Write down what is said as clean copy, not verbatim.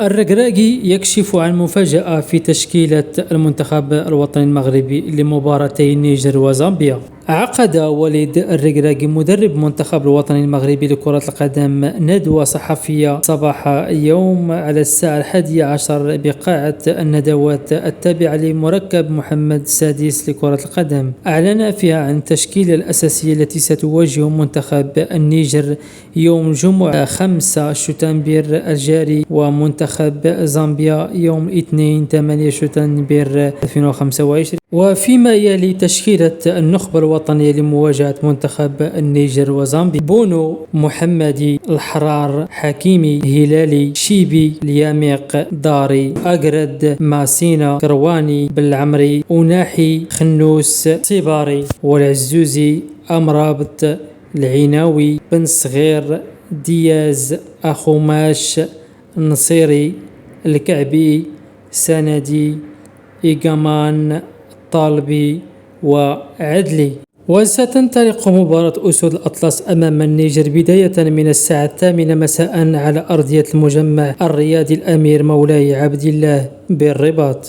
الركراكي يكشف عن مفاجأة في تشكيلة المنتخب الوطني المغربي لمباراتي النيجر وزامبيا. عقد وليد الركراكي مدرب منتخب الوطني المغربي لكرة القدم ندوة صحفية صباح يوم على الساعة 11 بقاعة الندوات التابعة لمركب محمد السادس لكرة القدم. أعلن فيها عن التشكيلة الأساسية التي ستواجه منتخب النيجر يوم جمعة 5 شتنبر الجاري ومنتخب زامبيا يوم الاثنين 8 شتنبر 2025. وفيما يلي تشكيلة النخبة الوطنية لمواجهة منتخب النيجر وزامبيا: بونو، محمدي، الحرار، حكيمي، هلالي، شيبي، الياميق، داري، أقرد، ماسينا، كرواني، بالعمري، أوناحي، خنوس، صباري، والعزوزي، أمرابط، العيناوي، بن صغير، دياز، أخوماش، النصيري، الكعبي، سندي، إيقامان، طالبي، وعدلي. وستنطلق مباراة أسود الأطلس أمام النيجر بداية من الساعة 8 مساء على أرضية المجمع الرياضي الأمير مولاي عبد الله بالرباط.